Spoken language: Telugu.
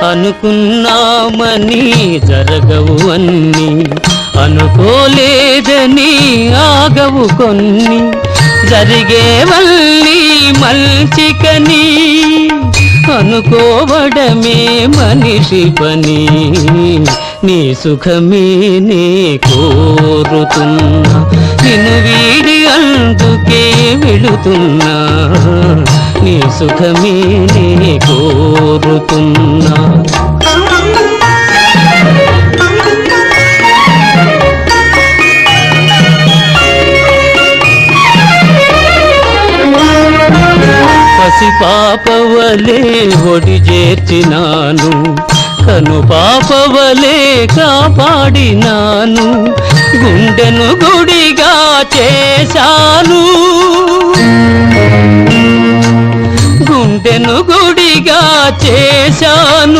అనుకున్నామని జరగవు అన్ని, అనుకోలేదని ఆగవు కొన్ని, జరిగేవల్లి మంచికని అనుకోవడమే మనిషి పని. నీ సుఖమే నే కోరుతున్నా, నిన్ను వీడి అందుకే వెళుతున్నా. నీ సుఖమే నే కోరుతున్నా. పసి పాపవలే ఒడి చేర్చినాను, కను పాపవలే కాపాడినాను, గుండెను గుడిగా చేశాను, గుండెను గుడిగా చేశాను.